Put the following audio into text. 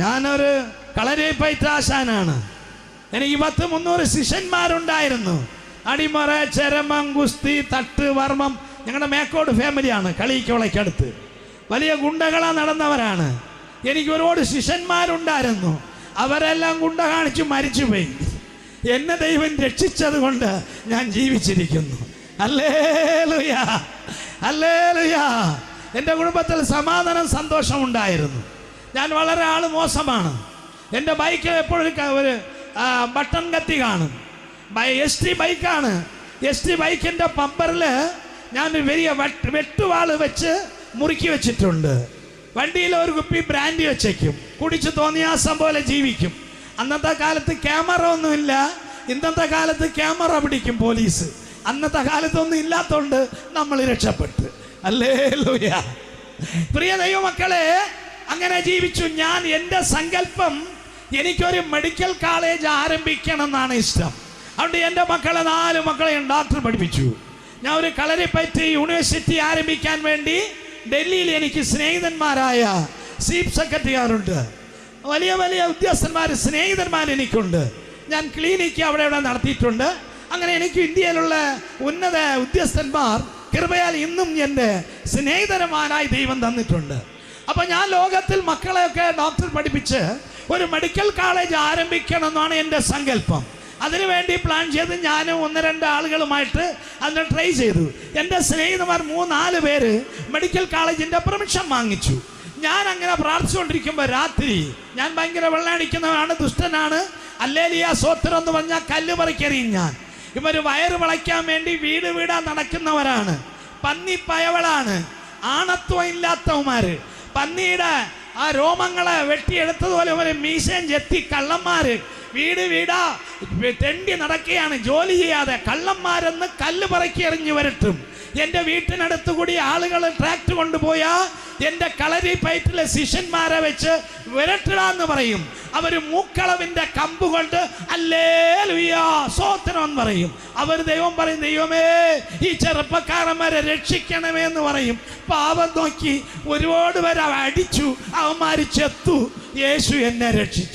ഞാനൊരു കളരിപ്പയറ്റാശാനാണ്. എനിക്ക് 100-300 ശിഷ്യന്മാരുണ്ടായിരുന്നു. അടിമറ, ചരമം, ഗുസ്തി, തട്ട്, വർമ്മം. ഞങ്ങളുടെ മേക്കോട് ഫാമിലിയാണ്, കളിക്കുളയ്ക്കടുത്ത്. വലിയ ഗുണ്ടകളാ നടന്നവരാണ്. എനിക്ക് ഒരുപാട് ശിഷ്യന്മാരുണ്ടായിരുന്നു. അവരെല്ലാം ഗുണ്ട കാണിച്ച് മരിച്ചുപോയി. എന്നെ ദൈവം രക്ഷിച്ചത് കൊണ്ട് ഞാൻ ജീവിച്ചിരിക്കുന്നു. Hallelujah, hallelujah. എൻ്റെ കുടുംബത്തിൽ സമാധാനം, സന്തോഷമുണ്ടായിരുന്നു. ഞാൻ വളരെ ആൾ മോശമാണ്. എൻ്റെ ബൈക്ക് എപ്പോഴും ഒരു ബട്ടൺ കത്തി കാണും. ST ബൈക്കാണ്. ST ബൈക്കിൻ്റെ പമ്പറിൽ ഞാൻ വലിയ വെട്ടുവാള് വെച്ച് മുറുക്കി വെച്ചിട്ടുണ്ട്. വണ്ടിയിൽ ഒരു കുപ്പി ബ്രാൻഡി വെച്ചേക്കും. കുടിച്ച് തോന്നിയാസം പോലെ ജീവിക്കും. അന്നത്തെ കാലത്ത് ക്യാമറ ഒന്നുമില്ല. ഇന്നത്തെ കാലത്ത് ക്യാമറ പിടിക്കും പോലീസ്. അന്നത്തെ കാലത്തൊന്നും ഇല്ലാത്തതുകൊണ്ട് നമ്മൾ രക്ഷപ്പെട്ടു. ഹല്ലേലൂയ. പ്രിയ ദൈവമക്കളെ, അങ്ങനെ ജീവിച്ചു ഞാൻ. എൻ്റെ സങ്കല്പം എനിക്കൊരു മെഡിക്കൽ കോളേജ് ആരംഭിക്കണം എന്നാണ് ഇഷ്ടം. അതുകൊണ്ട് എൻ്റെ മക്കളെ 4 മക്കളെയും ഡോക്ടർ പഠിപ്പിച്ചു. ഞാൻ ഒരു കളരിപ്പയറ്റ് യൂണിവേഴ്സിറ്റി ആരംഭിക്കാൻ വേണ്ടി ഡൽഹിയിൽ എനിക്ക് സ്നേഹിതന്മാരായ ചീഫ് സെക്രട്ടറിമാരുണ്ട്. വലിയ വലിയ ഉദ്യോഗസ്ഥന്മാർ, സ്നേഹിതന്മാർ എനിക്കുണ്ട്. ഞാൻ ക്ലിനിക്ക് അവിടെ നടത്തിയിട്ടുണ്ട്. അങ്ങനെ എനിക്ക് ഇന്ത്യയിലുള്ള ഉന്നത ഉദ്യോഗസ്ഥന്മാർ കൃപയാൽ ഇന്നും എൻ്റെ സ്നേഹിതന്മാരായി ദൈവം തന്നിട്ടുണ്ട്. അപ്പോൾ ഞാൻ ലോകത്തിൽ മക്കളെയൊക്കെ ഡോക്ടർ പഠിപ്പിച്ച് ഒരു മെഡിക്കൽ കോളേജ് ആരംഭിക്കണം എന്നാണ് എൻ്റെ സങ്കല്പം. അതിനുവേണ്ടി പ്ലാൻ ചെയ്ത് ഞാനും 1-2 ആളുകളുമായിട്ട് അതിന് ട്രൈ ചെയ്തു. എൻ്റെ സ്നേഹിതന്മാർ 3-4 പേര് മെഡിക്കൽ കോളേജിൻ്റെ പെർമിഷൻ വാങ്ങിച്ചു. ഞാൻ അങ്ങനെ പ്രാർത്ഥിച്ചുകൊണ്ടിരിക്കുമ്പോൾ രാത്രി, ഞാൻ ഭയങ്കര വെള്ളമടിക്കുന്നവനാണ്, ദുഷ്ടനാണ്. ഹല്ലേലൂയ, സ്തോത്രം എന്ന് പറഞ്ഞാൽ കല്ല് പറിക്കെറിയും ഞാൻ. ഇവർ വയറ് വളയ്ക്കാൻ വേണ്ടി വീട് വീടാ നടക്കുന്നവരാണ്. പന്നി പയവളാണ്, ആണത്വം ഇല്ലാത്തവന്മാര്. പന്നിയുടെ ആ രോമങ്ങളെ വെട്ടിയെടുത്തതുപോലെ ഒരു മീശയും ചെത്തി കള്ളന്മാര് വീട് വീടാ തെണ്ടി നടക്കുകയാണ്. ജോലി ചെയ്യാതെ കള്ളന്മാരെന്ന് കല്ല് പറക്കി എറിഞ്ഞു വരട്ടും. എൻ്റെ വീട്ടിനടുത്ത് കൂടി ആളുകൾ ട്രാക്ടർ കൊണ്ടുപോയാ എൻ്റെ കളരിപ്പയറ്റിലെ ശിഷ്യന്മാരെ വെച്ച് വിരട്ടിടാന്ന് പറയും. അവർ മൂക്കളവിൻ്റെ കമ്പ് കൊണ്ട് ഹല്ലേലൂയ സ്തോത്രം എന്ന് പറയും. അവർ ദൈവം പറയും, ദൈവമേ ഈ ചെറുപ്പക്കാരന്മാരെ രക്ഷിക്കണമേ എന്ന് പറയും. പാവം നോക്കി ഒരുപാട് പേരെ അടിച്ചു, അവന്മാർ ചെത്തു. യേശു എന്നെ രക്ഷിച്ചു.